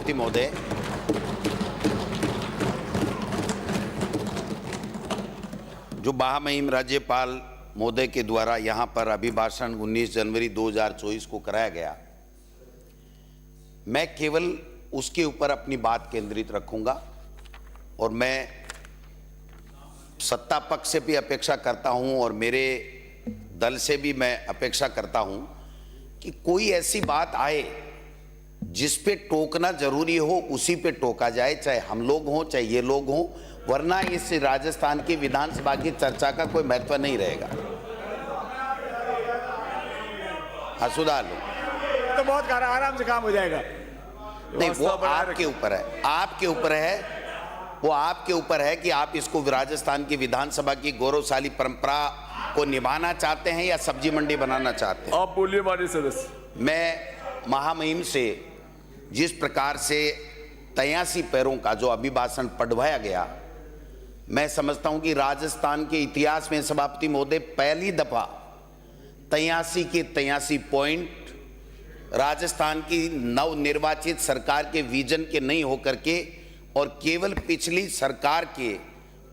सभापति महोदय, जो महामहिम राज्यपाल महोदय के द्वारा यहाँ पर अभिभाषण 19 जनवरी 2024 को कराया गया, मैं केवल उसके ऊपर अपनी बात केंद्रित रखूंगा और मैं सत्ता पक्ष से भी अपेक्षा करता हूं और मेरे दल से भी मैं अपेक्षा करता हूं कि कोई ऐसी बात आए जिस पे टोकना जरूरी हो उसी पे टोका जाए, चाहे हम लोग हों चाहे ये लोग हों, वरना इस राजस्थान की विधानसभा की चर्चा का कोई महत्व नहीं रहेगा। हाँ, सुधार लो तो बहुत आराम से काम हो जाएगा। नहीं, वो आपके ऊपर है, आपके ऊपर है, वो आपके ऊपर है कि आप इसको राजस्थान की विधानसभा की गौरवशाली परंपरा को निभाना चाहते हैं या सब्जी मंडी बनाना चाहते हैं। आप बोलिए माननीय सदस्य। मैं महामहिम से जिस प्रकार से 83 पैरों का जो अभिभाषण पढ़वाया गया, मैं समझता हूं कि राजस्थान के इतिहास में सभापति महोदय पहली दफा 83 के 83 पॉइंट राजस्थान की नवनिर्वाचित सरकार के विजन के नहीं होकर के और केवल पिछली सरकार के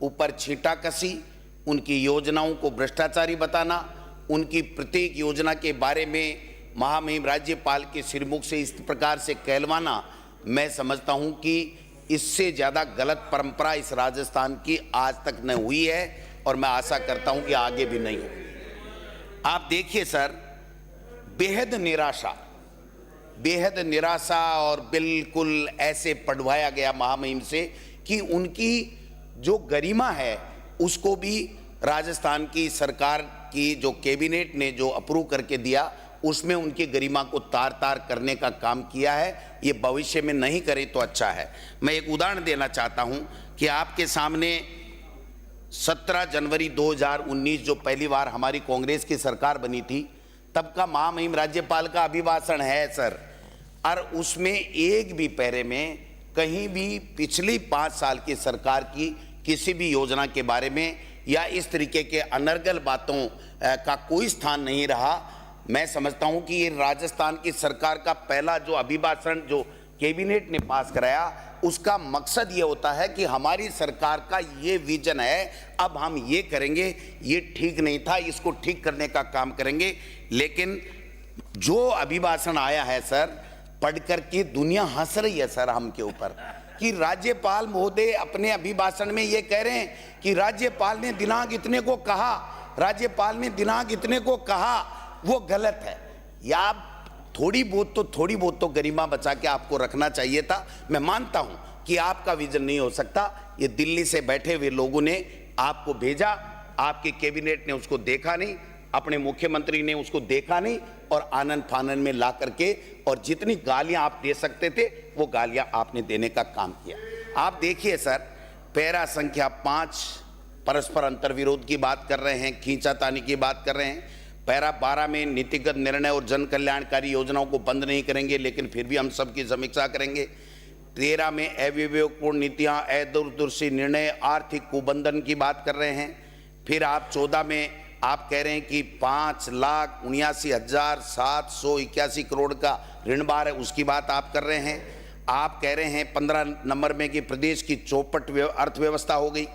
ऊपर छींटाकशी, उनकी योजनाओं को भ्रष्टाचारी बताना, उनकी प्रत्येक योजना के बारे में महामहिम राज्यपाल के सिरमुख से इस प्रकार से कहलवाना, मैं समझता हूं कि इससे ज़्यादा गलत परंपरा इस राजस्थान की आज तक न हुई है और मैं आशा करता हूं कि आगे भी नहीं हो। आप देखिए सर, बेहद निराशा और बिल्कुल ऐसे पढ़वाया गया महामहिम से कि उनकी जो गरिमा है उसको भी राजस्थान की सरकार की जो कैबिनेट ने जो अप्रूव करके दिया, उसमें उनकी गरिमा को तार तार करने का काम किया है। ये भविष्य में नहीं करे तो अच्छा है। मैं एक उदाहरण देना चाहता हूं कि आपके सामने 17 जनवरी 2019 जो पहली बार हमारी कांग्रेस की सरकार बनी थी, तब का महामहिम राज्यपाल का अभिभाषण है सर, और उसमें एक भी पैरे में कहीं भी पिछली 5 साल की सरकार की किसी भी योजना के बारे में या इस तरीके के अनर्गल बातों का कोई स्थान नहीं रहा। मैं समझता हूं कि ये राजस्थान की सरकार का पहला जो अभिभाषण जो कैबिनेट ने पास कराया, उसका मकसद ये होता है कि हमारी सरकार का ये विजन है, अब हम ये करेंगे, ये ठीक नहीं था, इसको ठीक करने का काम करेंगे। लेकिन जो अभिभाषण आया है सर, पढ़ करके दुनिया हंस रही है सर हम के ऊपर कि राज्यपाल महोदय अपने अभिभाषण में ये कह रहे हैं कि राज्यपाल ने दिनांक इतने को कहा, राज्यपाल ने दिनांक इतने को कहा, वो गलत है। या थोड़ी बहुत तो गरिमा बचा के आपको रखना चाहिए था। मैं मानता हूं कि आपका विजन नहीं हो सकता, ये दिल्ली से बैठे हुए लोगों ने आपको भेजा, आपके कैबिनेट ने उसको देखा नहीं, अपने मुख्यमंत्री ने उसको देखा नहीं और आनंद फानन में ला करके और जितनी गालियां आप दे सकते थे वो गालियां आपने देने का काम किया। आप देखिए सर, पैरा संख्या 5 परस्पर अंतर्विरोध की बात कर रहे हैं, खींचातानी की बात कर रहे हैं। पैरा 12 में नीतिगत निर्णय और जन कल्याणकारी योजनाओं को बंद नहीं करेंगे, लेकिन फिर भी हम सबकी समीक्षा करेंगे। 13 में अविवेकपूर्ण नीतियां, अदूरदर्शी निर्णय, आर्थिक कुबंधन की बात कर रहे हैं। फिर आप 14 में आप कह रहे हैं कि 5,79,781 करोड़ का ऋण भार है, उसकी बात आप कर रहे हैं। आप कह रहे हैं 15 नंबर में कि प्रदेश की चौपट अर्थव्यवस्था हो गई।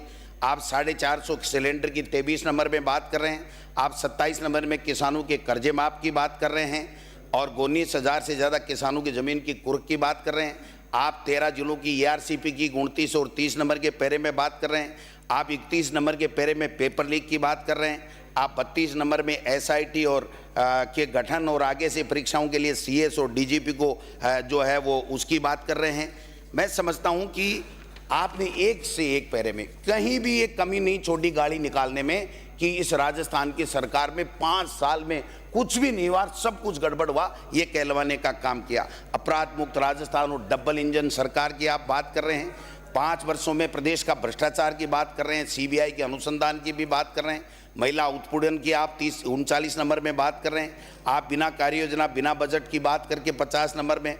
आप 450 सिलेंडर की 23 नंबर में बात कर रहे हैं। आप 27 नंबर में किसानों के कर्जे माफ की बात कर रहे हैं और 19,000 से ज़्यादा किसानों की ज़मीन की कुर्क की बात कर रहे हैं। आप 13 जिलों की ARCP की 29 और 30 नंबर के पैरे में बात कर रहे हैं। आप 31 नंबर के पैरे में पेपर लीक की बात कर रहे हैं। आप 32 नंबर में SIT और के गठन और आगे से परीक्षाओं के लिए CS और DGP को जो है वो उसकी बात कर रहे हैं। मैं समझता हूं कि आपने एक से एक पैरे में कहीं भी एक कमी नहीं छोड़ी गाड़ी निकालने में कि इस राजस्थान की सरकार में 5 साल में कुछ भी नहीं हुआ, सब कुछ गड़बड़ हुआ, ये कहलवाने का काम किया। अपराध मुक्त राजस्थान और डबल इंजन सरकार की आप बात कर रहे हैं। 5 वर्षों में प्रदेश का भ्रष्टाचार की बात कर रहे हैं, CBI के अनुसंधान की भी बात कर रहे हैं, महिला उत्पीड़न की आप 39 नंबर में बात कर रहे हैं। आप बिना कार्य योजना बिना बजट की बात करके 50 नंबर में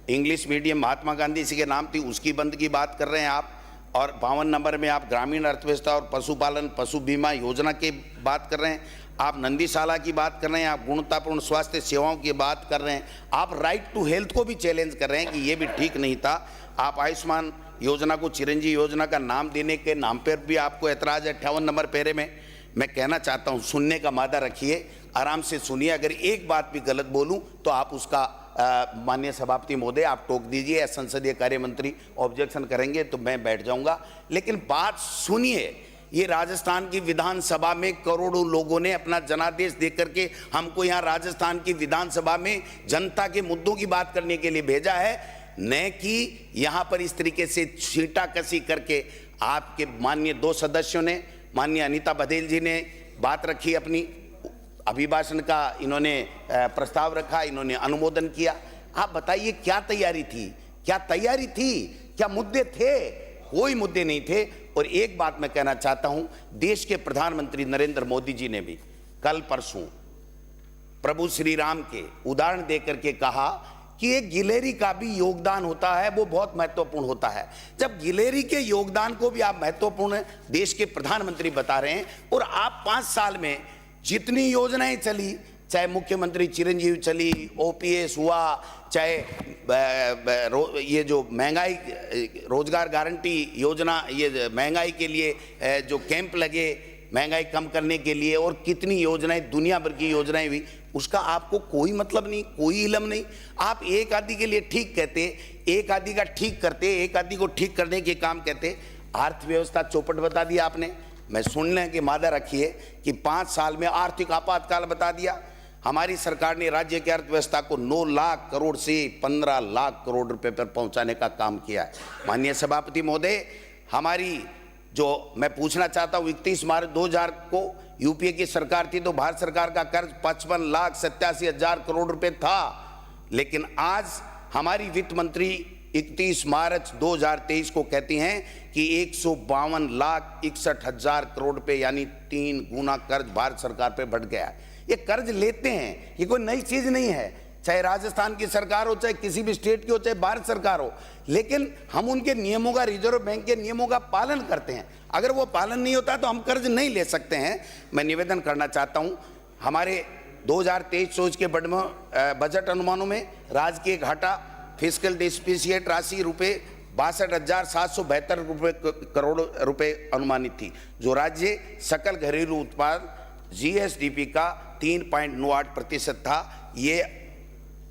इंग्लिश मीडियम महात्मा गांधी जी के नाम थी उसकी बंद की बात कर रहे हैं आप। और 52 नंबर में आप ग्रामीण अर्थव्यवस्था और पशुपालन पशु बीमा योजना की बात कर रहे हैं। आप नंदीशाला की बात कर रहे हैं, आप गुणवत्तापूर्ण स्वास्थ्य सेवाओं की बात कर रहे हैं, आप राइट टू हेल्थ को भी चैलेंज कर रहे हैं कि ये भी ठीक नहीं था। आप आयुष्मान योजना को चिरंजीवी योजना का नाम देने के नाम पर भी आपको ऐतराज़ है। 58 नंबर पैरे में मैं कहना चाहता हूँ, सुनने का मादा रखिए, आराम से सुनिए। अगर एक बात भी गलत बोलूँ तो आप उसका माननीय सभापति महोदय आप टोक दीजिए, संसदीय कार्य मंत्री ऑब्जेक्शन करेंगे तो मैं बैठ जाऊंगा। लेकिन बात सुनिए, ये राजस्थान की विधानसभा में करोड़ों लोगों ने अपना जनादेश दे करके हमको यहाँ राजस्थान की विधानसभा में जनता के मुद्दों की बात करने के लिए भेजा है, न कि यहाँ पर इस तरीके से छींटाकसी करके। आपके माननीय 2 सदस्यों ने, माननीय अनीता बघेल जी ने बात रखी, अपनी अभिभाषण का इन्होंने प्रस्ताव रखा, इन्होंने अनुमोदन किया। आप बताइए क्या तैयारी थी, क्या तैयारी थी, क्या मुद्दे थे? कोई मुद्दे नहीं थे। और एक बात मैं कहना चाहता हूं, देश के प्रधानमंत्री नरेंद्र मोदी जी ने भी कल परसों प्रभु श्री राम के उदाहरण देकर के कहा कि एक गिलेरी का भी योगदान होता है, वो बहुत महत्वपूर्ण होता है। जब गिलेरी के योगदान को भी आप महत्वपूर्ण देश के प्रधानमंत्री बता रहे हैं, और आप 5 साल में जितनी योजनाएं चली, चाहे मुख्यमंत्री चिरंजीवी चली, ओपीएस हुआ, चाहे ये जो महंगाई रोजगार गारंटी योजना, ये महंगाई के लिए जो कैंप लगे महंगाई कम करने के लिए, और कितनी योजनाएं, दुनिया भर की योजनाएं हुई, उसका आपको कोई मतलब नहीं, कोई इल्म नहीं। आप एक आदि के लिए ठीक कहते, एक आदि का ठीक करते, एक आदि को ठीक करने के काम कहते। अर्थव्यवस्था चौपट बता दिया आपने। मैं सुनने की मादा रखिए कि 5 साल में आर्थिक आपातकाल बता दिया। हमारी सरकार ने राज्य की अर्थव्यवस्था को 9 लाख करोड़ से 15 लाख करोड़ रुपए पर पहुंचाने का काम किया है। माननीय सभापति महोदय, हमारी जो मैं पूछना चाहता हूँ, 31 मार्च 2000 को यूपीए की सरकार थी तो भारत सरकार का कर्ज 55,87,000 करोड़ रुपए था। लेकिन आज हमारी वित्त मंत्री 31 मार्च 2023 को कहती हैं कि 152,61,000 करोड़ रुपए यानी 3 गुना कर्ज भारत सरकार पे बढ़ गया। ये कर्ज लेते हैं, ये कोई नई चीज नहीं है, चाहे राजस्थान की सरकार हो, चाहे किसी भी स्टेट की हो, चाहे भारत सरकार हो। लेकिन हम उनके नियमों का, रिजर्व बैंक के नियमों का पालन करते हैं। अगर वो पालन नहीं होता तो हम कर्ज नहीं ले सकते हैं। मैं निवेदन करना चाहता हूं, हमारे 2023-24 के बजट अनुमानों में राजकीय घाटा फिस्कल डिस्पिसिएट राशि रुपए 62,772 करोड़ रुपए अनुमानित थी, जो राज्य सकल घरेलू उत्पाद जीएसडीपी का 3.98% था। ये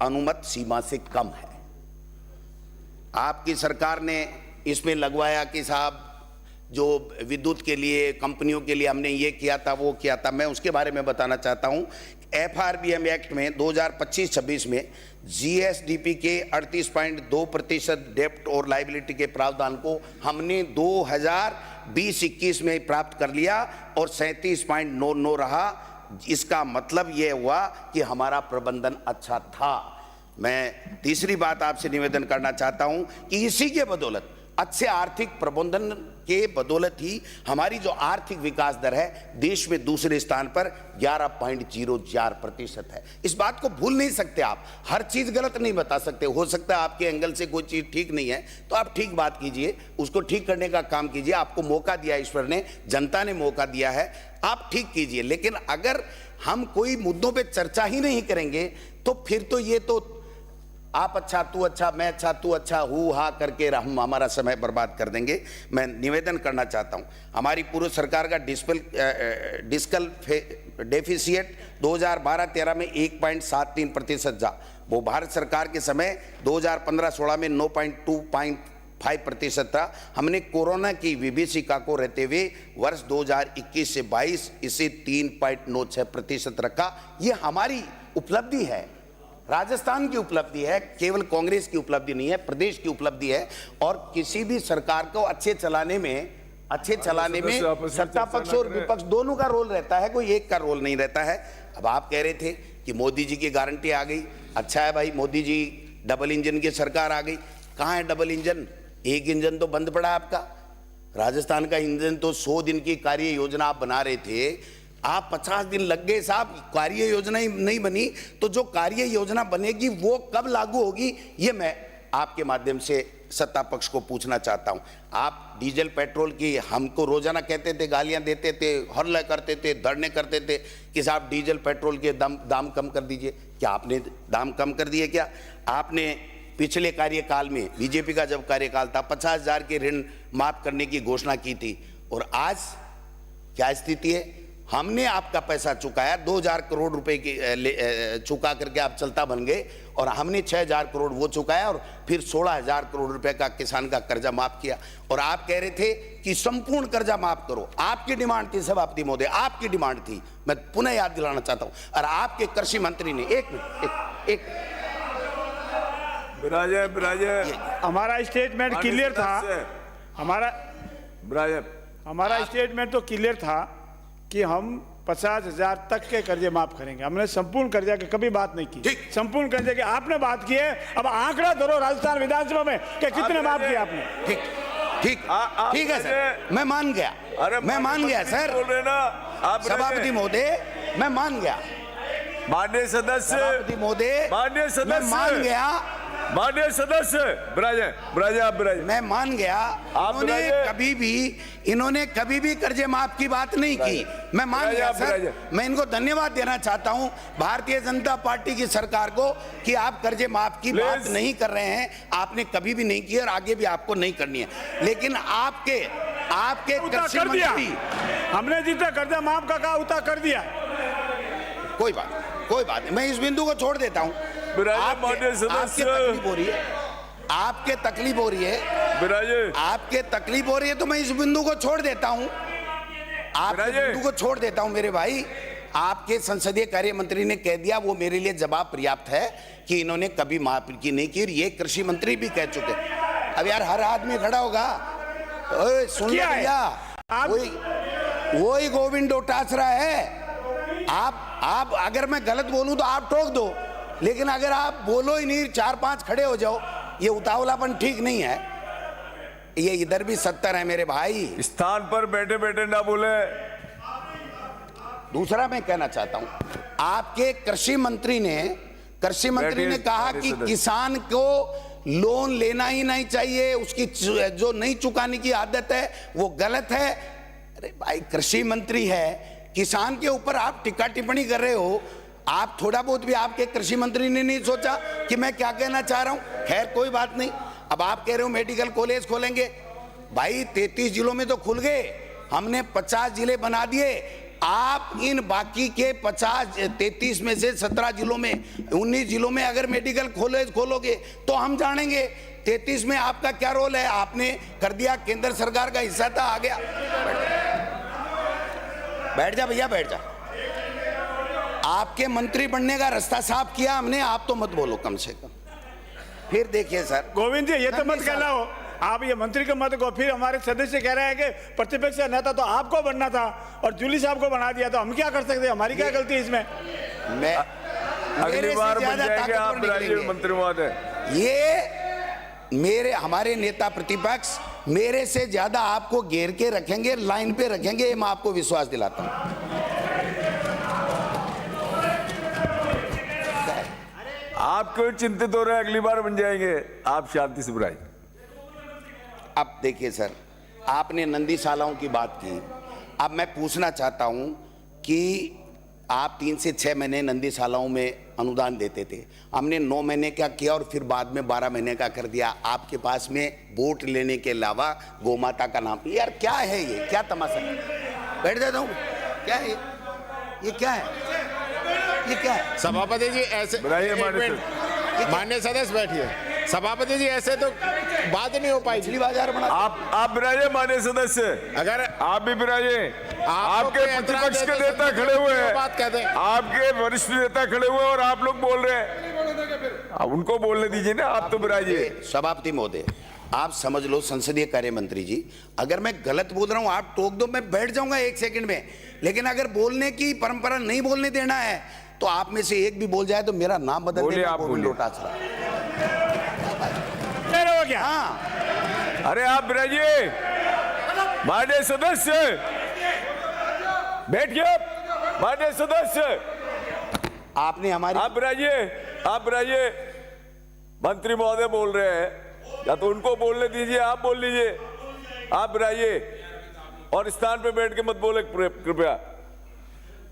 अनुमत सीमा से कम है। आपकी सरकार ने इसमें लगवाया कि साहब जो विद्युत के लिए, कंपनियों के लिए हमने ये किया था, वो किया था। मैं उसके बारे में बताना चाहता हूँ। एफआरबीएम एक्ट में 2025-26 में जीएसडीपी के 38.2% डेप्ट और लायबिलिटी के प्रावधान को हमने 2020-21 में प्राप्त कर लिया और 37.99 रहा। इसका मतलब ये हुआ कि हमारा प्रबंधन अच्छा था। मैं तीसरी बात आपसे निवेदन करना चाहता हूं कि इसी के बदौलत, अच्छे आर्थिक प्रबंधन के बदौलत ही हमारी जो आर्थिक विकास दर है देश में दूसरे स्थान पर 11.04% है। इस बात को भूल नहीं सकते आप। हर चीज गलत नहीं बता सकते। हो सकता है आपके एंगल से कोई चीज ठीक नहीं है तो आप ठीक बात कीजिए, उसको ठीक करने का काम कीजिए। आपको मौका दिया ईश्वर ने, जनता ने मौका दिया है, आप ठीक कीजिए। लेकिन अगर हम कोई मुद्दों पर चर्चा ही नहीं करेंगे तो फिर तो ये तो आप अच्छा तू अच्छा, मैं अच्छा तू अच्छा, हु हा करके हम हमारा समय बर्बाद कर देंगे। मैं निवेदन करना चाहता हूं, हमारी पूर्व सरकार का डिस्कल डेफिसिएट 2012-13 में 1.73% था। वो भारत सरकार के समय 2015-16 में 9.25% था। हमने कोरोना की विभीषिका को रहते हुए वर्ष 2021 से 22 इसे 3.96% रखा। ये हमारी उपलब्धि है, राजस्थान की उपलब्धि है, केवल कांग्रेस की उपलब्धि नहीं है, प्रदेश की उपलब्धि है। और किसी भी सरकार को अच्छे चलाने में सत्ता पक्ष और विपक्ष दोनों का रोल रहता है, कोई एक का रोल नहीं रहता है। अब आप कह रहे थे कि मोदी जी की गारंटी आ गई। अच्छा है भाई, मोदी जी डबल इंजन की सरकार आ गई। कहाँ है डबल इंजन? एक इंजन तो बंद पड़ा आपका। राजस्थान का इंजन तो 100 दिन की कार्य योजना आप बना रहे थे, आप 50 दिन लग गए साहब, कार्य योजना ही नहीं बनी। तो जो कार्य योजना बनेगी वो कब लागू होगी, ये मैं आपके माध्यम से सत्ता पक्ष को पूछना चाहता हूं, आप डीजल पेट्रोल की हमको रोजाना कहते थे, गालियां देते थे, हल्ला करते थे, धरने करते थे कि साहब डीजल पेट्रोल के दाम कम कर दीजिए। क्या आपने दाम कम कर दिए? क्या आपने पिछले कार्यकाल में, बीजेपी का जब कार्यकाल था, 50,000 के ऋण माफ करने की घोषणा की थी, और आज क्या स्थिति है? हमने आपका पैसा चुकाया, 2,000 करोड़ रुपए की चुका करके आप चलता बन गए, और हमने 6,000 करोड़ वो चुकाया, और फिर 16,000 करोड़ रुपए का किसान का कर्जा माफ किया। और आप कह रहे थे कि संपूर्ण कर्जा माफ करो, आपकी डिमांड थी सभापति महोदय, आपकी डिमांड थी, मैं पुनः याद दिलाना चाहता हूं। और आपके कृषि मंत्री ने एक हमारा स्टेटमेंट क्लियर था, हमारा स्टेटमेंट तो क्लियर था कि हम 50,000 तक के कर्जे माफ करेंगे। हमने संपूर्ण कर्जा की कभी बात नहीं की। संपूर्ण कर्जे की आपने बात की है। अब आंकड़ा धरो राजस्थान विधानसभा में कि कितने माफ किए आपने। ठीक है सर, मैं मान गया, मैं मान गया सर, सभापति महोदय मैं मान गया, माननीय सदस्य, सभापति महोदय मैं मान गया, माननीय सदस्य मैं मान गया। इन्होंने कभी भी कर्जे माफ की बात नहीं की, मैं मान गया सर। मैं इनको धन्यवाद देना चाहता हूं, भारतीय जनता पार्टी की सरकार को, कि आप कर्जे माफ की बात नहीं कर रहे हैं, आपने कभी भी नहीं की और आगे भी आपको नहीं करनी है। लेकिन आपके कृषि मंत्री, हमने जितना कर्जा माफ का कहा उतना कर दिया। कोई बात नहीं, मैं इस बिंदु को छोड़ देता हूं। आपके तकलीफ हो रही है, आपके तकलीफ हो रही है, तो मैं इस बिंदु को छोड़ देता हूं, आपके बिंदु को छोड़ देता हूं मेरे भाई। आपके संसदीय कार्य मंत्री ने कह दिया, वो मेरे लिए जवाब पर्याप्त है कि इन्होंने कभी माफ की नहीं की, ये कृषि मंत्री भी कह चुके। अब यार हर आदमी खड़ा होगा, सुन लिया भैया, वही गोविंद डोटासरा है। आप अगर मैं गलत बोलूं तो आप टोक दो, लेकिन अगर आप बोलो ही नहीं, 4-5 खड़े हो जाओ, ये उतावलापन ठीक नहीं है। ये इधर भी 70 है मेरे भाई, स्थान पर बैठे बैठे ना बोले। दूसरा मैं कहना चाहता हूं, आपके कृषि मंत्री ने कहा कि किसान को लोन लेना ही नहीं चाहिए, उसकी जो नहीं चुकाने की आदत है वो गलत है। अरे भाई कृषि मंत्री है, किसान के ऊपर आप टिक्का टिप्पणी कर रहे हो। आप थोड़ा बहुत भी आपके कृषि मंत्री ने नहीं सोचा कि मैं क्या कहना चाह रहा हूं? खैर कोई बात नहीं। अब आप कह रहे हो मेडिकल कॉलेज खोलेंगे, भाई 33 जिलों में तो खुल गए, हमने 50 जिले बना दिए। आप इन बाकी के 33 में से 17 जिलों में, 19 जिलों में अगर मेडिकल कॉलेज खोलोगे तो हम जानेंगे 33 में आपका क्या रोल है। आपने कर दिया, केंद्र सरकार का हिस्सा था, आ गया। बैठ जा भैया, बैठ जा। आपके मंत्री बनने का रास्ता साफ किया हमने, आप तो मत बोलो कम से कम। फिर देखिए सर गोविंद जी, ये तो मत कहना हो, आप ये मंत्री को मत को। फिर हमारे सदस्य कह रहे हैं कि प्रतिपक्ष नेता तो आपको बनना था और जूली साहब को बना दिया, तो हम क्या कर सकते हैं? हमारी क्या गलती है इसमें? मैं अगली बार बन जाएंगे आप मंत्री महोदय। ये हमारे नेता प्रतिपक्ष मेरे से ज्यादा आपको घेर के रखेंगे, लाइन पे रखेंगे, मैं आपको विश्वास दिलाता हूं। आप क्यों चिंतित हो रहे हैं? अगली बार बन जाएंगे, आप शांति से बुराई। अब देखिए सर, आपने नंदीशालाओं की बात की। अब मैं पूछना चाहता हूं कि आप 3 से 6 महीने नंदीशालाओं में अनुदान देते थे, हमने 9 महीने का किया और फिर बाद में 12 महीने का कर दिया। आपके पास में वोट लेने के अलावा गोमाता का नाम, यार क्या है ये? क्या तमाशा? बैठ जाता हूँ, क्या है ये? क्या है ये? क्या है? सभापति जी ऐसे, माननीय सदस्य बैठिए। सभापति जी ऐसे तो बात नहीं हो पाई। बाजार बना आप बिराजे माननीय सदस्य, अगर आप भी बिराजे। आपके प्रतिपक्ष के नेता खड़े हुए हैं, बात कहते हैं, आपके वरिष्ठ नेता खड़े हुए और आप लोग बोल रहे हैं, अब उनको बोलने दीजिए ना, आप तो बिराजिए। सभापति महोदय, आप समझ लो, संसदीय कार्य मंत्री जी, अगर मैं गलत बोल रहा हूं आप टोक दो, मैं बैठ जाऊंगा 1 सेकंड में। लेकिन अगर बोलने की परंपरा नहीं बोलने देना है तो आप में से एक भी बोल जाए तो मेरा नाम बदल देना, गोविंद डोटासरा। क्या? हाँ, अरे आप बिराजिए माननीय सदस्य, बैठिए माननीय सदस्य। आपने हमारी, आप बिराजिए, आप बिराजिए। मंत्री महोदय बोल रहे हैं, या तो उनको बोलने दीजिए, आप बोल लीजिए, आप बुलाइए और स्थान पे बैठ के मत बोले कृपया।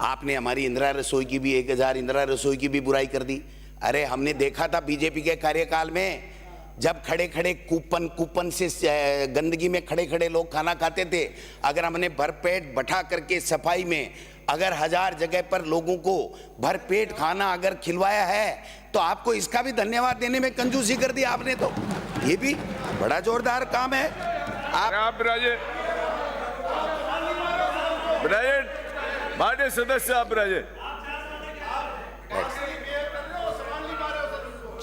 आपने हमारी इंदिरा रसोई की भी 1000 इंदिरा रसोई की भी बुराई कर दी। अरे हमने देखा था बीजेपी के कार्यकाल में, जब खड़े खड़े कूपन से गंदगी में खड़े खड़े लोग खाना खाते थे, अगर हमने भरपेट बैठा करके सफाई में अगर 1000 जगह पर लोगों को भरपेट खाना अगर खिलवाया है, तो आपको इसका भी धन्यवाद देने में कंजूसी कर दी आपने। तो ये भी बड़ा जोरदार काम है। आप बिराजे माननीय सदस्य, आप बिराजे।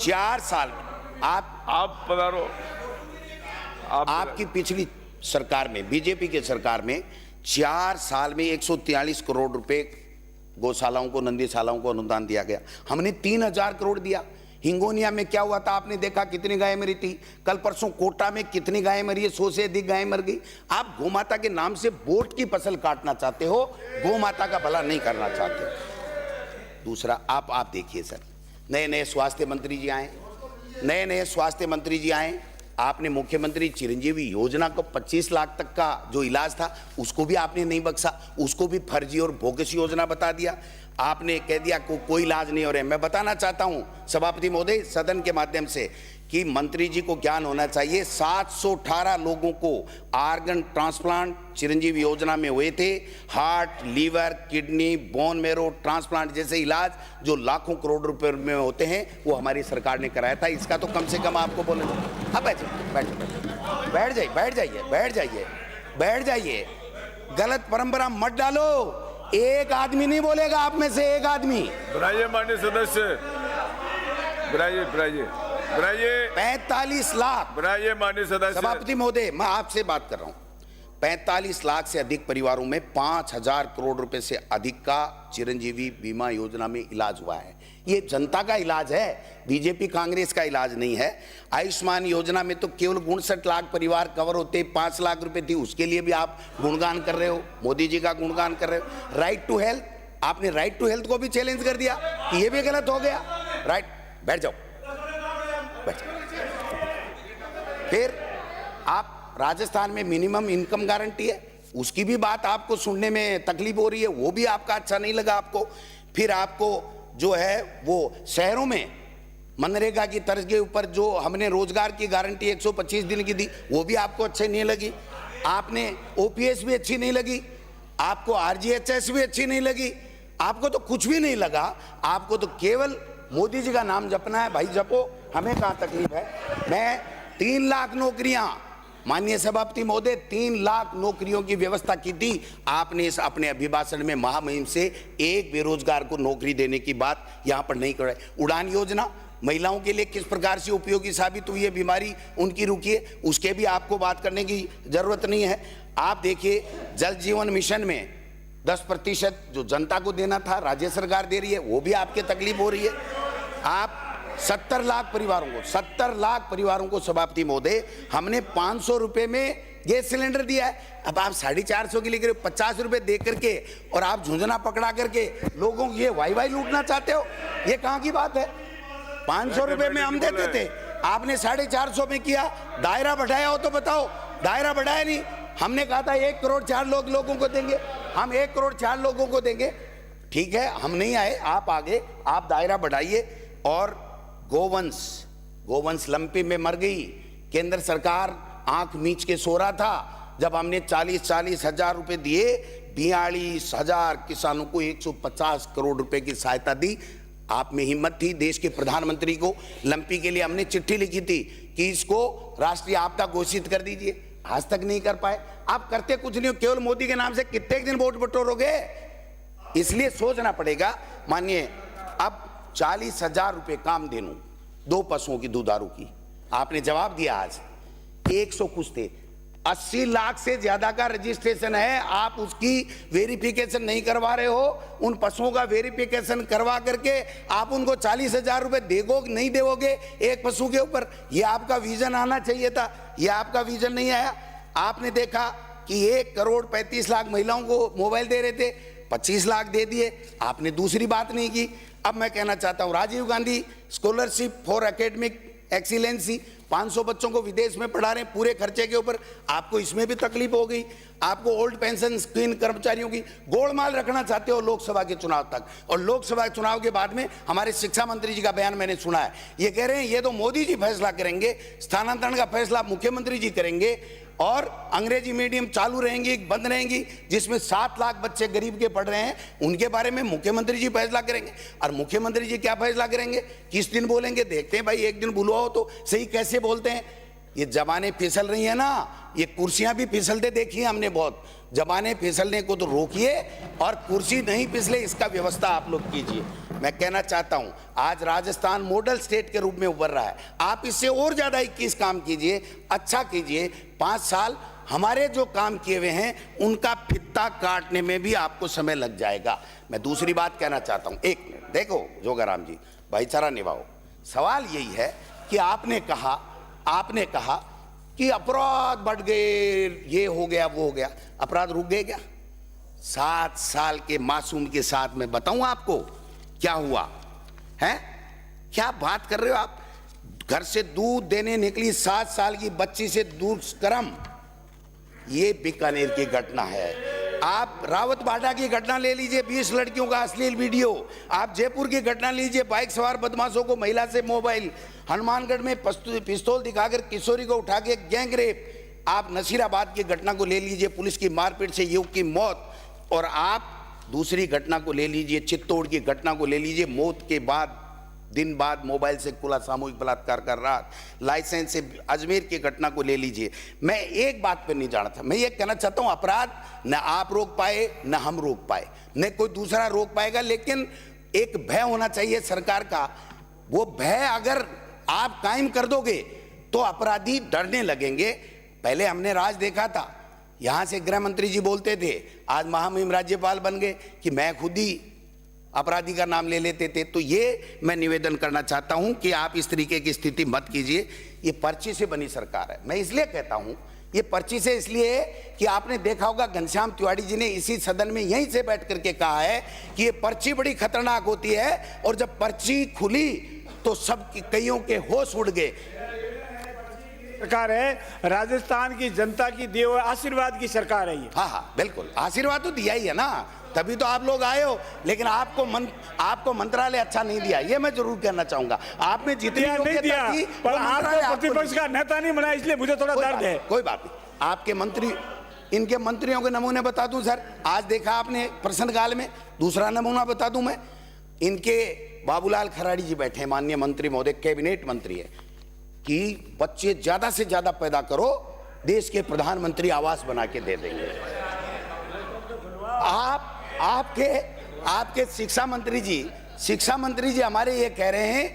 4 साल आप पधारो। आपकी पिछली सरकार में, बीजेपी के सरकार में 4 साल में 143 करोड़ रुपए गौशालाओं को, नंदीशालाओं को अनुदान दिया गया। हमने 3000 करोड़ दिया। हिंगोनिया में क्या हुआ था आपने देखा, कितनी गायें मरी थी। कल परसों कोटा में कितनी गायें मरी है, 100 से अधिक गायें मर गई। आप गौ माता के नाम से वोट की फसल काटना चाहते हो, गौ माता का भला नहीं करना चाहते। दूसरा, आप देखिए सर, नए नए स्वास्थ्य मंत्री जी आए, नए स्वास्थ्य मंत्री जी आए। आपने मुख्यमंत्री चिरंजीवी योजना को 25 लाख तक का जो इलाज था उसको भी आपने नहीं बख्शा, उसको भी फर्जी और बोगस योजना बता दिया। आपने कह दिया कोई इलाज नहीं हो रहा है। मैं बताना चाहता हूं सभापति महोदय, सदन के माध्यम से, कि मंत्री जी को ज्ञान होना चाहिए। 718 लोगों को आर्गन ट्रांसप्लांट चिरंजीवी योजना में हुए थे। Heart, liver, kidney, bone marrow transplant जैसे इलाज जो लाखों करोड़ रुपए में होते हैं, वो हमारी सरकार ने कराया था। इसका तो कम से कम आपको बोले। अब बैठ जाइए। गलत परंपरा मत डालो। एक आदमी नहीं बोलेगा, आप में से एक आदमी। बुलाइए माननीय सदस्य, बुलाइए 45 लाख। बुलाइए माननीय सदस्य। सभापति महोदय, मैं आपसे बात कर रहा हूं। 45 लाख से अधिक परिवारों में 5000 करोड़ रुपए से अधिक का चिरंजीवी बीमा योजना में इलाज हुआ है। ये जनता का इलाज है, बीजेपी कांग्रेस का इलाज नहीं है। आयुष्मान योजना में तो केवल 59 लाख परिवार कवर होते, 5 लाख रुपए थी, उसके लिए भी आप गुणगान कर रहे हो, मोदी जी का गुणगान कर रहे हो। राइट टू हेल्थ, आपने राइट टू हेल्थ को भी चैलेंज कर दिया कि ये भी गलत हो गया। राइट, बैठ जाओ। फिर आप राजस्थान में मिनिमम इनकम गारंटी है, उसकी भी बात आपको सुनने में तकलीफ हो रही है, वो भी आपका अच्छा नहीं लगा आपको। फिर आपको जो है वो शहरों में मनरेगा की तर्ज के ऊपर जो हमने रोजगार की गारंटी 125 दिन की दी, वो भी आपको अच्छी नहीं लगी। आपने ओपीएस भी अच्छी नहीं लगी, आपको आरजीएचएस भी अच्छी नहीं लगी, आपको तो कुछ भी नहीं लगा। आपको तो केवल मोदी जी का नाम जपना है। भाई जपो, हमें कहाँ तकलीफ है। मैं 3 लाख नौकरियां, माननीय सभापति महोदय, 3 लाख नौकरियों की व्यवस्था की थी। आपने इस अपने अभिभाषण में महामहिम से एक बेरोजगार को नौकरी देने की बात यहां पर नहीं कर रहे। उड़ान योजना महिलाओं के लिए किस प्रकार से उपयोगी साबित हुई है, बीमारी उनकी रुकी है, उसके भी आपको बात करने की जरूरत नहीं है। आप देखिए, जल जीवन मिशन में 10% जो जनता को देना था राज्य सरकार दे रही है, वो भी आपके तकलीफ हो रही है। आप 70 लाख परिवारों को सभापति महोदय हमने 500 रुपए में गैस सिलेंडर दिया है। अब आप 450 के लिए 50 रुपए दे करके और आप झुंझुना पकड़ा करके लोगों की ये वाई लूटना चाहते हो, ये कहां की बात है। 500 रुपए में हम देते थे, आपने 450 में किया। दायरा बढ़ाया हो तो बताओ, दायरा बढ़ाया नहीं। हमने कहा था 1 करोड़ 4 लोगों को देंगे, हम 1 करोड़ 4 लोगों को देंगे। ठीक है, हम नहीं आए, आप आगे, आप दायरा बढ़ाइए। और गोवंश लंपी में मर गई। केंद्र सरकार आंख मीच के सो रहा था जब हमने 40 हजार रुपए दिए, 42,000 किसानों को 150 करोड़ रुपए की सहायता दी। आप में हिम्मत थी, देश के प्रधानमंत्री को लंपी के लिए हमने चिट्ठी लिखी थी कि इसको राष्ट्रीय आपदा घोषित कर दीजिए, आज तक नहीं कर पाए। आप करते कुछ नहीं हो, केवल मोदी के नाम से कितने दिन वोट बटोरोगे। इसलिए सोचना पड़ेगा। मानिए, अब 40,000 रुपए काम देनू 2 पशुओं की दुधारू की, आपने जवाब दिया आज 100 कुछ थे। 80 लाख से ज्यादा का रजिस्ट्रेशन है, आप उसकी वेरिफिकेशन नहीं करवा रहे हो। उन पशुओं का वेरिफिकेशन करवा करके आप उनको 40,000 रुपए देगो नहीं देवोगे एक पशु के ऊपर। ये आपका विजन आना चाहिए था, ये आपका विजन नहीं आया। आपने देखा कि 1 करोड़ 35 लाख महिलाओं को मोबाइल दे रहे थे, 25 लाख दे दिए, आपने दूसरी बात नहीं की। अब मैं कहना चाहता हूं, Rajiv Gandhi scholarship for academic excellency, 500 बच्चों को विदेश में पढ़ा रहे हैं पूरे खर्चे के ऊपर, आपको इसमें भी तकलीफ हो गई। आपको ओल्ड पेंशन स्कीम कर्मचारियों की गोलमाल रखना चाहते हो लोकसभा के चुनाव तक, और लोकसभा चुनाव के बाद में हमारे शिक्षा मंत्री जी का बयान मैंने सुना है, ये कह रहे हैं ये तो मोदी जी फैसला करेंगे, स्थानांतरण का फैसला मुख्यमंत्री जी करेंगे, और अंग्रेजी मीडियम चालू रहेंगी बंद रहेंगी, जिसमें 7 लाख बच्चे गरीब के पढ़ रहे हैं, उनके बारे में मुख्यमंत्री जी फैसला करेंगे। और मुख्यमंत्री जी क्या फैसला करेंगे, किस दिन बोलेंगे, देखते हैं भाई, एक दिन बुलवाओ तो सही कैसे बोलते हैं। ये जबानें फिसल रही है ना, ये कुर्सियां भी फिसलते देखी है हमने बहुत, जबानें फिसलने को तो रोकिए और कुर्सी नहीं फिसले इसका व्यवस्था आप लोग कीजिए। मैं कहना चाहता हूं आज राजस्थान मॉडल स्टेट के रूप में उभर रहा है, आप इससे और ज्यादा 21 काम कीजिए, अच्छा कीजिए। 5 साल हमारे जो काम किए हुए हैं उनका फित्ता काटने में भी आपको समय लग जाएगा। मैं दूसरी बात कहना चाहता हूं, एक मिनट देखो जोगाराम जी, भाईचारा निभाओ। सवाल यही है कि आपने कहा कि अपराध बढ़ गए, ये हो गया वो हो गया, अपराध रुक गए क्या? 7 साल के मासूम के साथ मैं बताऊं आपको क्या हुआ है? क्या बात कर रहे हो आप? घर से दूध देने निकली 7 साल की बच्ची से दुष्कर्म, ये बीकानेर की घटना है। आप रावत बाडा की घटना ले लीजिए, 20 लड़कियों का अश्लील वीडियो। आप जयपुर की घटना लीजिए, बाइक सवार बदमाशों को महिला से मोबाइल। हनुमानगढ़ में पिस्तौल दिखाकर किशोरी को उठा के गैंग रेप। आप नसीराबाद की घटना को ले लीजिए, पुलिस की मारपीट से युवक की मौत। और आप दूसरी घटना को ले लीजिए, चित्तौड़ की घटना को ले लीजिए, मौत के बाद दिन बाद मोबाइल से खुला सामूहिक बलात्कार कर रहा, लाइसेंस से अजमेर की घटना को ले लीजिए। मैं एक बात पे नहीं जाना था, मैं ये कहना चाहता हूं अपराध न आप रोक पाए न हम रोक पाए न कोई दूसरा रोक पाएगा, लेकिन एक भय होना चाहिए सरकार का। वो भय अगर आप कायम कर दोगे तो अपराधी डरने लगेंगे। पहले हमने राज देखा था, यहां से गृह मंत्री जी बोलते थे, आज महामहिम राज्यपाल बन गए कि मैं खुद ही अपराधी का नाम ले लेते थे। तो ये मैं निवेदन करना चाहता हूं कि आप इस तरीके की स्थिति मत कीजिए। ये पर्ची से बनी सरकार है। मैं इसलिए कहता हूं ये पर्ची से इसलिए कि आपने देखा होगा घनश्याम तिवारी जी ने इसी सदन में यहीं से बैठ करके कहा है कि ये पर्ची बड़ी खतरनाक होती है, और जब पर्ची खुली तो सब कईयों के होश उड़ गए। सरकार है, राजस्थान की जनता की दिए हुए आशीर्वाद की सरकार है ये। हाँ बिल्कुल, आशीर्वाद तो दिया ही है ना, तभी तो आप लोग आए हो। लेकिन आपको मंत्रालय अच्छा नहीं दिया, ये मैं जरूर कहना चाहूंगा। आपने जितनी नहीं दिया, पर आपको प्रतिपक्ष का नेता नहीं बनाया, इसलिए मुझे थोड़ा दर्द है। कोई बात नहीं, आपके मंत्री, इनके मंत्रियों के नमूने बता दूं सर, आज देखा आपने प्रश्नकाल में। दूसरा नमूना बता दूं मैं, इनके बाबूलाल खराड़ी जी बैठे हैं, माननीय मंत्री महोदय, कैबिनेट मंत्री है, कि बच्चे ज्यादा से ज्यादा पैदा करो, देश के प्रधानमंत्री आवास बना के दे देंगे। आपके शिक्षा मंत्री जी हमारे ये कह रहे हैं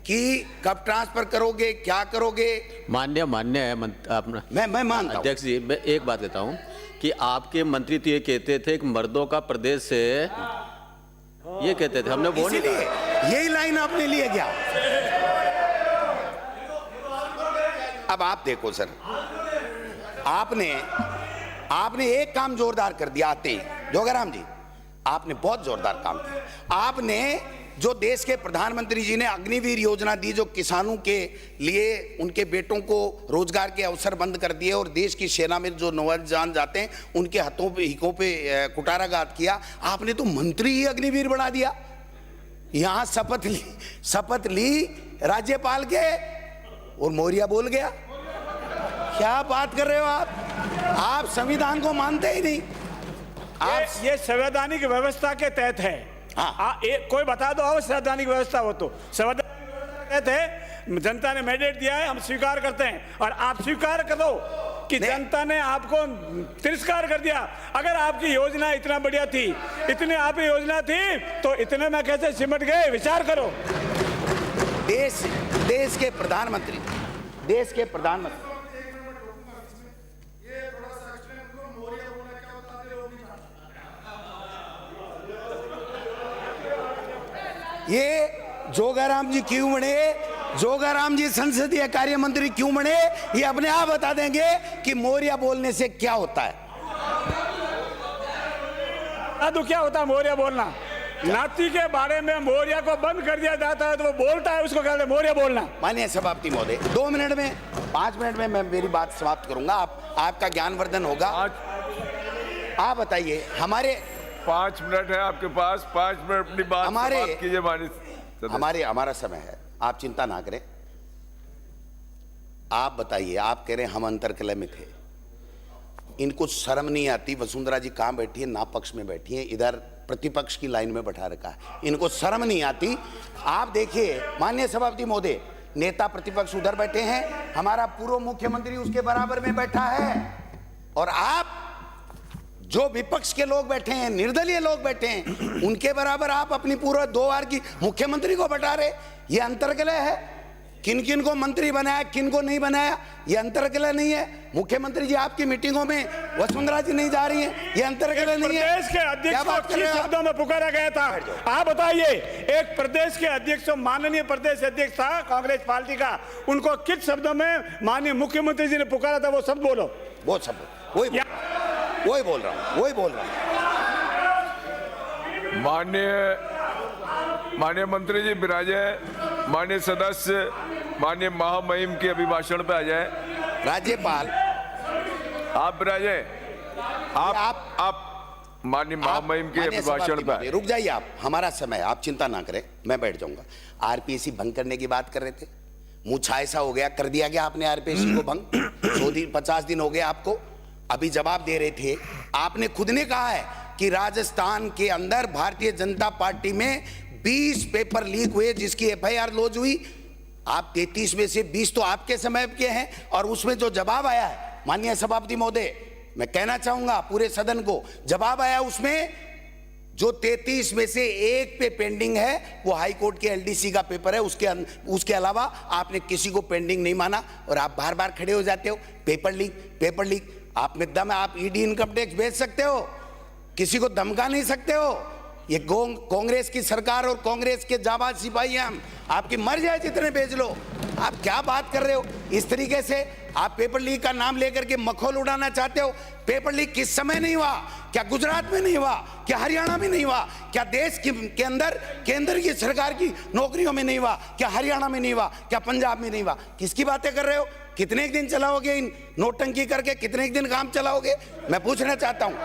कि कब ट्रांसफर करोगे, क्या करोगे? मान्य है अपना। मैं मानता हूं। अध्यक्ष जी, मैं एक बात कहता हूँ कि आपके मंत्री तो ये कहते थे कि मर्दों का प्रदेश से, ये कहते थे, हमने वो नहीं कहा। यही लाइन आपने लिए क्या? अब आप देखो सर, आपने एक काम जोरदार कर दिया आते ही, जोगाराम जी आपने बहुत जोरदार काम किया। आपने जो देश के प्रधानमंत्री जी ने अग्निवीर योजना दी, जो किसानों के लिए उनके बेटों को रोजगार के अवसर बंद कर दिए, और देश की सेना में जो नौजवान जाते हैं उनके हाथों पे हिकों पे कुटाराघात किया। आपने तो मंत्री ही अग्निवीर बना दिया। यहां शपथ ली राज्यपाल के, और मौर्य बोल गया। क्या बात कर रहे हो आप संविधान को मानते ही नहीं। ये संवैधानिक व्यवस्था के तहत है। हाँ, कोई बता दो हो संवैधानिक व्यवस्था हो तो। संवैधानिक व्यवस्था के तहत है, जनता ने मैंडेट दिया है, हम स्वीकार करते हैं। और आप स्वीकार कर दो कि जनता ने आपको तिरस्कार कर दिया। अगर आपकी योजना इतना बढ़िया थी, इतनी आपकी योजना थी, तो इतने में कैसे सिमट गए, विचार करो। देश के प्रधानमंत्री ये जोगाराम जी क्यों बने, जोगाराम जी संसदीय कार्य मंत्री क्यों बने, ये अपने आप बता देंगे कि मौर्य बोलने से क्या होता है। तो क्या होता है मौर्य बोलना? नाती के बारे में मौर्य को बंद कर दिया जाता है तो वो बोलता है, उसको कहते हैं मौर्य बोलना। माननीय सभापति महोदय, 2 मिनट में 5 मिनट में मैं मेरी बात समाप्त करूंगा, आपका ज्ञानवर्धन होगा। आप बताइए, हमारे 5 मिनट है आपके पास, 5 मिनट अपनी बात समाप्त कीजिए माननीय सदस्य। हमारा समय है, आप चिंता ना करें। आप बताइए, आप कह रहे हैं हम अंतरकलह में थे, इनको शर्म नहीं आती? वसुंधरा जी कहाँ बैठी है? ना पक्ष में बैठी है, इधर प्रतिपक्ष की लाइन में बैठा रखा है, इनको शर्म नहीं आती? आप देखिए माननीय सभापति महोदय, नेता प्रतिपक्ष उधर बैठे हैं, हमारा पूर्व मुख्यमंत्री उसके बराबर में बैठा है, और आप जो विपक्ष के लोग बैठे हैं, निर्दलीय लोग बैठे हैं, उनके बराबर आप अपनी पूर्व 2 बार की मुख्यमंत्री को बैठा रहे। ये अंतरकलह है? किन किन को मंत्री बनाया, किन को नहीं बनाया, ये अंतरकलह नहीं है? मुख्यमंत्री जी आपकी मीटिंगों में वसुंधरा जी नहीं जा रही हैं, ये अंतरकलह नहीं है? प्रदेश के अध्यक्ष को किस शब्दों में पुकारा गया था? आप बताइए, एक प्रदेश के अध्यक्ष, माननीय प्रदेश अध्यक्ष था कांग्रेस पार्टी का, उनको किस शब्दों में माननीय मुख्यमंत्री जी ने पुकारा था? वो सब बोलो। वो सब वही बोल रहा हूँ। माननीय मंत्री जी विराजे, माननीय सदस्य माननीय महामहिम के अभिभाषण पे आ जाए। राज्यपाल आप विराजे, आप माननीय महामहिम के अभिभाषण पे आए। रुक जाइए आप, हमारा समय, आप चिंता ना करें, मैं बैठ जाऊंगा। आरपीएससी भंग करने की बात कर रहे थे, मुझा ऐसा हो गया, कर दिया गया आपने आरपीएससी को भंग। 50 दिन हो गए आपको, अभी जवाब दे रहे थे, आपने खुद ने कहा है कि राजस्थान के अंदर भारतीय जनता पार्टी में 20 पेपर लीक हुए जिसकी एफआईआर लॉन्च हुई। आप 33 में से 20 तो आपके समय के हैं, और उसमें जो जवाब आया है माननीय सभापति महोदय, मैं कहना चाहूंगा पूरे सदन को, जवाब आया उसमें जो 33 में से 1 पे पेंडिंग है वो हाई कोर्ट के एलडीसी का पेपर है, उसके अलावा आपने किसी को पेंडिंग नहीं माना, और आप बार बार खड़े हो जाते हो, पेपर लीक। आप में दम है, आप ईडी इनकम टैक्स भेज सकते हो, किसी को धमका नहीं सकते हो। ये कांग्रेस की सरकार और कांग्रेस के जाबाज सिपाही हैं हम, आपकी मर जाए जितने भेज लो। आप क्या बात कर रहे हो? इस तरीके से आप पेपर लीक का नाम लेकर के मखौल उड़ाना चाहते हो। पेपर लीक किस समय नहीं हुआ? क्या गुजरात में नहीं हुआ? क्या हरियाणा में नहीं हुआ? क्या देश के अंदर केंद्र की सरकार की नौकरियों में नहीं हुआ? क्या हरियाणा में नहीं हुआ? क्या पंजाब में नहीं हुआ? किसकी बातें कर रहे हो? कितने दिन चलाओगे इन नोटंकी करके? कितने दिन काम चलाओगे? मैं पूछना चाहता हूं।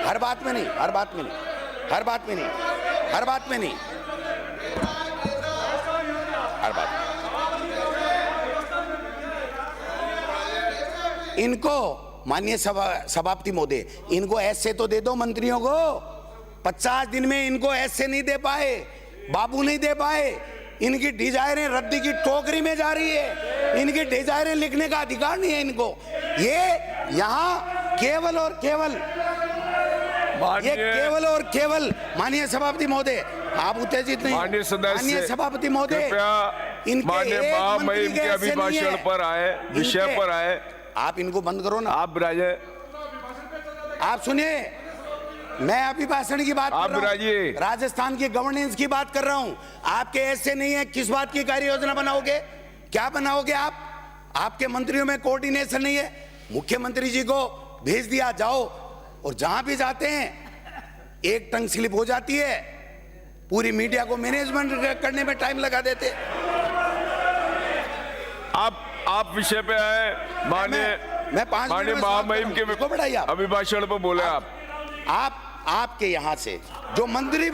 हर बात में नहीं। इनको माननीय सभापति महोदय, इनको ऐसे तो दे दो मंत्रियों को। 50 दिन में इनको ऐसे नहीं दे पाए, बाबू नहीं दे पाए। इनकी डिजायरें रद्दी की टोकरी में जा रही है, इनकी डिजायरें लिखने का अधिकार नहीं है इनको। ये यहाँ केवल और केवल माननीय सभापति महोदय, आप उत्तेजित नहीं। माननीय सभापति महोदय, माननीय महामहिम के अभिभाषण पर आए, विषय पर आए, आप इनको बंद करो ना। आप विराजे, आप सुनिए, मैं अभिभाषण की बात कर रहा हूं, राजस्थान की गवर्नेंस की बात कर रहा हूं। आपके ऐसे नहीं है। किस बात की कार्य योजना बनाओगे? क्या बनाओगे आप? आपके मंत्रियों में कोऑर्डिनेशन नहीं है। मुख्यमंत्री जी को भेज दिया, जाओ, और जहां भी जाते हैं एक टंग स्लिप हो जाती है, पूरी मीडिया को मैनेजमेंट करने में टाइम लगा देते। आप विषय पे आए, माननीय महामहिम के अभिभाषण पर बोले। आपके यहाँ से जो मंत्री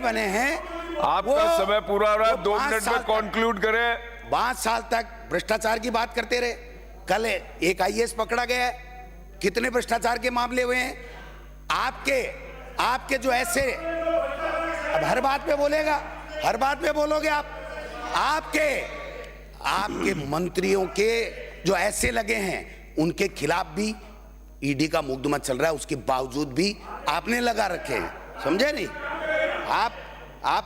बने हैं, आपका समय पूरा हो रहा है, 2 मिनट में कंक्लूड करें। 5 साल तक भ्रष्टाचार की बात करते रहे। कल एक आईएएस पकड़ा गया है, कितने भ्रष्टाचार के मामले हुए हैं आपके जो ऐसे, अब हर बात पे बोलोगे आप। आपके मंत्रियों के जो ऐसे लगे हैं, उनके खिलाफ भी ईडी का मुकदमा चल रहा है, उसके बावजूद भी आपने लगा रखे हैं। समझे नहीं? आप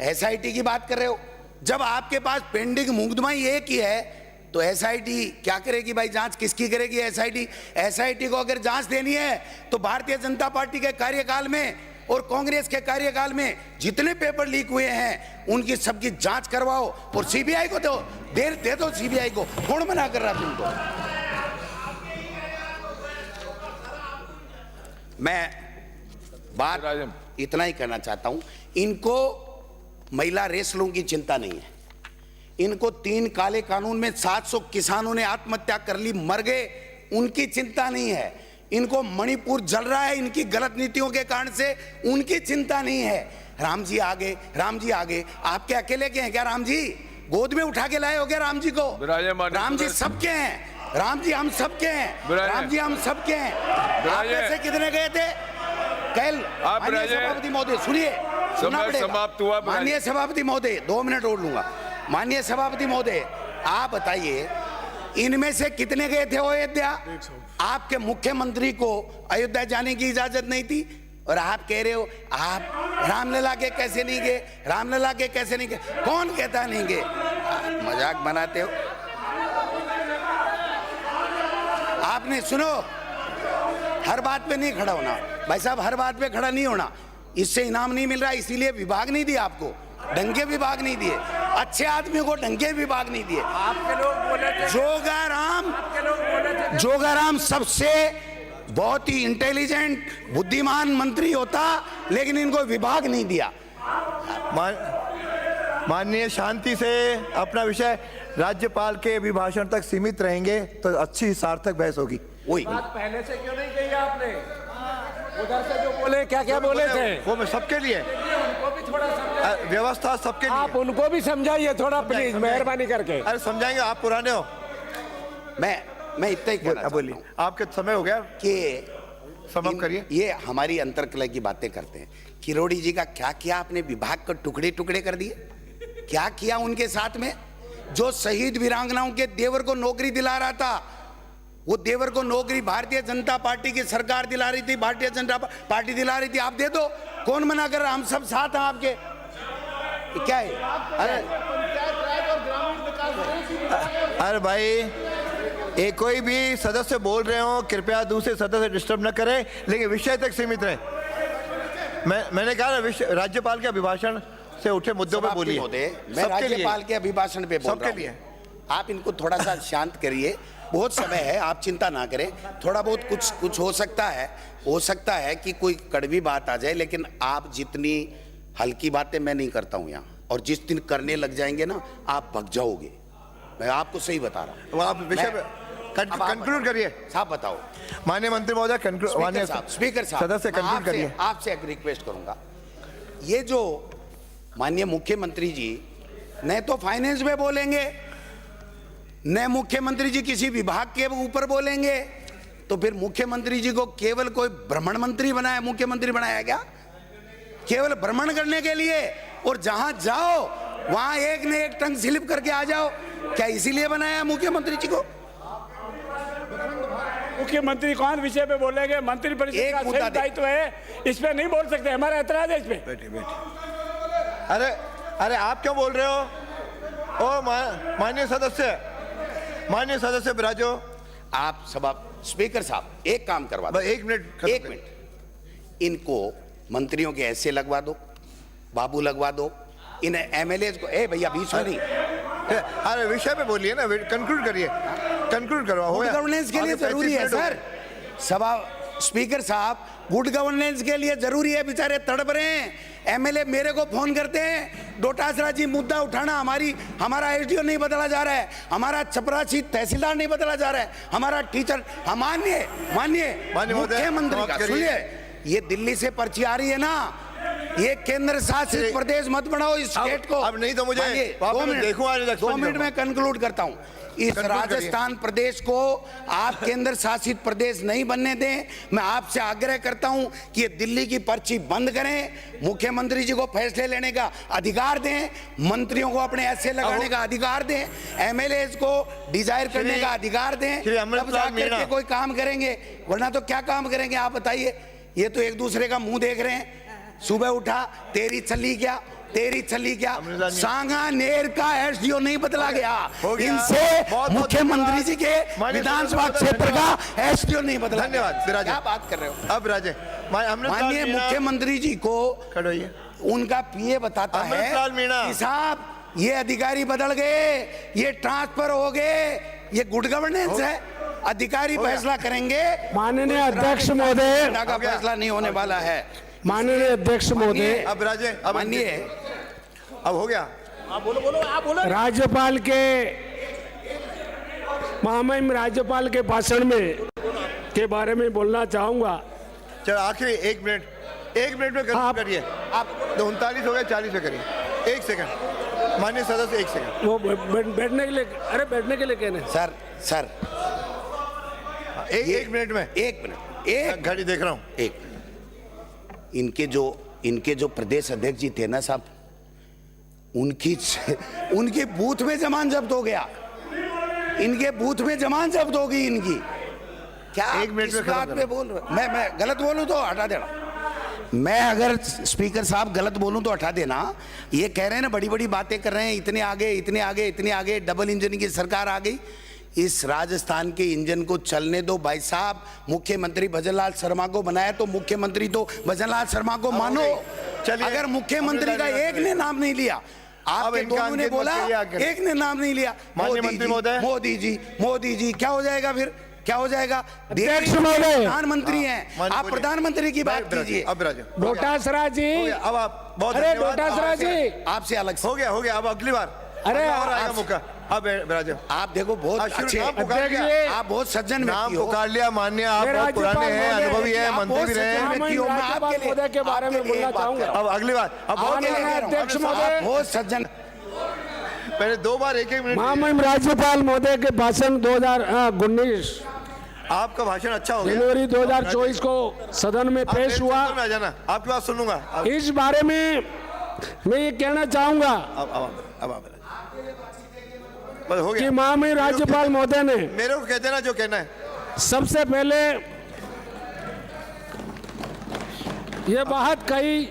एसआईटी की बात कर रहे हो, जब आपके पास पेंडिंग मुकदमा ही एक ही है, तो एसआईटी क्या करेगी भाई? जांच किसकी करेगी एसआईटी को अगर जांच देनी है तो भारतीय जनता पार्टी के कार्यकाल में और कांग्रेस के कार्यकाल में जितने पेपर लीक हुए हैं उनकी सबकी जांच करवाओ, और सीबीआई को दे दो सीबीआई को। कौन मना कर रहा तुमको? मैं इतना ही कहना चाहता हूं, इनको महिला रेसलों की चिंता नहीं है। इनको 3 काले कानून में 700 किसानों ने आत्महत्या कर ली, मर गए, उनकी चिंता नहीं है। इनको मणिपुर जल रहा है इनकी गलत नीतियों के कारण से, उनकी चिंता नहीं है। राम जी आगे, राम जी आगे, आपके अकेले के हैं क्या? राम जी गोद में उठा के लाए हो क्या राम जी को? राम जी सबके हैं, राम जी हम सबके हैं, राम जी हम सबके हैं। आप में से कितने गए थे कल? माननीय सभापति महोदय सुनिए, सुनना पड़ेगा। माननीय सभापति महोदय 2 मिनट और लूंगा। माननीय सभापति महोदय आप बताइए, इनमें से कितने गए थे अयोध्या? आपके मुख्यमंत्री को अयोध्या जाने की इजाजत नहीं थी, और आप कह रहे हो आप रामलला के कैसे नहीं गए, रामलला के कैसे नहीं गए? कौन कहता नहीं गए? आप मजाक बनाते हो। आपने सुनो, हर बात पे नहीं खड़ा होना भाई साहब, हर बात पे खड़ा नहीं होना। इससे इनाम नहीं मिल रहा, इसीलिए विभाग नहीं दिया आपको, ढंग के विभाग नहीं दिए, अच्छे आदमी को ढंग के विभाग नहीं दिए। आपके लोग बोले थे, जोगाराम सबसे बहुत ही इंटेलिजेंट बुद्धिमान मंत्री होता, लेकिन इनको विभाग नहीं दिया। माननीय शांति से अपना विषय राज्यपाल के अभिभाषण तक सीमित रहेंगे तो अच्छी सार्थक बहस होगी। वही बात पहले से क्यों नहीं कही आपने? उधर से जो बोले क्या क्या बोले थे वो मैं सबके लिए, उनको भी थोड़ा समझा, व्यवस्था सबके लिए। आप उनको भी समझाइए थोड़ा प्लीज, मेहरबानी करके। अरे समझाएंगे, आप पुराने हो। मैं इतना ही कहना चाहता बोलिए, हूं आपके समय हो गया कि समाप्त करिए। ये हमारी अंतर्कलह की बातें करते हैं। किरोड़ी जी का क्या किया आपने? विभाग को टुकड़े टुकड़े कर दिए। क्या किया उनके साथ में? जो शहीद वीरांगनाओं के देवर को नौकरी दिला रहा था, वो देवर को नौकरी भारतीय जनता पार्टी की सरकार दिला रही थी, भारतीय जनता पार्टी दिला रही थी। आप दे दो, कौन मना कर रहा? हम सब साथ हैं आपके। क्या है? अरे भाई, ये कोई भी सदस्य बोल रहे हो, कृपया दूसरे सदस्य डिस्टर्ब न करें, लेकिन विषय तक सीमित रहे। मैंने कहा ना, राज्यपाल के अभिभाषण से उठे मुद्दों पे बोलिए। मैं राज्यपाल के अभिभाषण पे बोल रहा हूं। आप इनको थोड़ा सा शांत करिए, बहुत समय है, आप चिंता ना करें। थोड़ा बहुत कुछ हो सकता है कि कोई कड़वी बात आ जाए, लेकिन आप जितनी हल्की बातें मैं नहीं करता हूं यहाँ, और जिस दिन करने लग जाएंगे ना आप भग जाओगे। मैं आपको सही बता रहा हूं। आप विषय कंक्लूड करिए साहब, बताओ। माननीय मंत्री महोदय, स्पीकर साहब, सदस्य कंक्लूड करिए। आपसे एक रिक्वेस्ट करूंगा, ये जो माननीय मुख्यमंत्री जी न तो फाइनेंस में बोलेंगे, न मुख्यमंत्री जी किसी विभाग के ऊपर बोलेंगे, तो फिर मुख्यमंत्री जी को केवल कोई भ्रमण मंत्री बनाया, मुख्यमंत्री बनाया क्या? केवल भ्रमण करने के लिए, और जहां जाओ वहां एक न एक टंग स्लिप करके आ जाओ, क्या इसीलिए बनाया मुख्यमंत्री जी को? मुख्यमंत्री कौन विषय पे बोलेंगे? मंत्री परिषद का सिर्फ दायित्व है, इस पे नहीं बोल सकते, हमारा ऐतराज है इस पे। बैठिए। अरे आप क्यों बोल रहे हो? ओ माननीय सदस्य बिराजो। आप सभा स्पीकर साहब एक काम करवा दो, 1 मिनट, इनको मंत्रियों के ऐसे लगवा दो, बाबू लगवा दो, इन एमएलए को। भैया बीच में नहीं, अरे विषय पे बोलिए ना, कंक्लूड करिए, कंक्लूड करवाओ। गुड गवर्नेंस के लिए जरूरी है सर, सभा स्पीकर साहब, गुड गवर्नेंस के लिए जरूरी है। बेचारे तड़प रहे हैं, एमएलए मेरे को फोन करते हैं, डोटासरा जी मुद्दा उठाना, हमारा एसडीओ नहीं बदला जा रहा है, हमारा चपरासी तहसीलदार नहीं बदला जा रहा है, हमारा टीचर। माननीय मुख्यमंत्री का सुनिए, ये दिल्ली से पर्ची आ रही है ना, ये केंद्र शासित प्रदेश मत बनाओ इस स्टेट को। अब नहीं तो मुझे 2 मिनट में कंक्लूड करता हूं। इस राजस्थान प्रदेश को आप केंद्र शासित प्रदेश नहीं बनने दें। मैं आपसे आग्रह करता हूं कि ये दिल्ली की पर्ची बंद करें, मुख्यमंत्री जी को फैसले लेने का अधिकार दें, मंत्रियों को अपने ऐसे लगाने का अधिकार दें, एमएलए को डिजायर करने का अधिकार दें, तब जाकर के कोई काम करेंगे, वरना तो क्या काम करेंगे आप बताइए? ये तो एक दूसरे का मुंह देख रहे हैं। सुबह उठा, तेरी चली क्या, सांगानेर का एसडीओ नहीं बदला गया, इनसे मुख्यमंत्री जी के विधानसभा क्षेत्र का एसडीओ नहीं बदला। धन्यवाद। क्या बात कर रहे हो? अब राजे, माननीय मुख्यमंत्री जी को उनका पीए बताता है कि साहब ये अधिकारी बदल गए, ये ट्रांसफर हो गए, ये गुड गवर्नेंस है, अधिकारी फैसला करेंगे। माननीय अध्यक्ष महोदय, का फैसला नहीं होने वाला है। माननीय अध्यक्ष महोदय, अब राजे अब मानिए, अब हो गया। राज्यपाल के महामहिम राज्यपाल के भाषण में के बारे में बोलना चाहूंगा। चलो आखिरी 1 मिनट में खत्म करिए। आप 39 हो गए, 40 में करिए। 1 सेकंड माननीय सदस्य, 1 सेकंड। वो बैठने के लिए, अरे बैठने के लिए कहने। सर एक मिनट में, 1 मिनट, एक घड़ी देख रहा हूँ। एक इनके जो प्रदेश अध्यक्ष जी थे ना साहब, उनके बूथ में जमान जब्त हो गया। इनके बूथ में जमान जब्त होगी इनकी। क्या 1 मिनट में इस बात पे बोल रहे? मैं गलत बोलूं तो हटा देना। मैं अगर स्पीकर साहब गलत बोलूं तो हटा देना। ये कह रहे हैं ना, बड़ी बड़ी बातें कर रहे हैं, इतने आगे इतने आगे इतने आगे, डबल इंजन की सरकार आ गई। इस राजस्थान के इंजन को चलने दो भाई साहब। मुख्यमंत्री भजनलाल शर्मा को बनाया तो मुख्यमंत्री तो भजनलाल शर्मा को मानो। चलिए, अगर मुख्यमंत्री का एक ने नाम नहीं लिया, आपके दोनों ने बोला, एक ने नाम नहीं लिया, माननीय मंत्री महोदय, मोदी जी क्या हो जाएगा फिर? क्या हो जाएगा? अध्यक्ष महोदय, प्रधानमंत्री हैं आप, प्रधानमंत्री की बात कीजिए। अब राजे डोटासरा जी, अब आप बहुत अरे धन्यवाद। डोटासरा जी, आपसे अलग से हो गया। अब अगली बार अरे और आएगा मौका। अब राजे आप देखो, बहुत अच्छे, आप बहुत सज्जन नाम व्यक्ति हो। पुकार लिया माननीय, आप मेरा बहुत पुराने राज्यपाल हैं, महोदय, अनुभवी हैं, आप मंत्री बहुत भी रहे हैं। सज्जन व्यक्ति हो। मैं राज्यपाल आपके लिए- महोदय के बारे में आपके लिए बोलना एक बात चाहूंगा। कह रहा हूं। अब अगली बार, अब बहुत माननीय अध्यक्ष महोदय, आप बहुत सज्जन। पहले 2 बार 1 मिनट। महामहिम राज्यपाल महोदय के भाषण 2019 आपका भाषण अच्छा हो गया। जनवरी 2024 को सदन में आप पेश मेरे हुआ। सदन में आ जाना, आपकी बात सुनूंगा। इस बारे में मैं ये कहना चाहूंगा अब बस हो कि गया। महामहिम राज्यपाल महोदय ने मेरे को कहते ना जो कहना है। सबसे पहले ये बात कही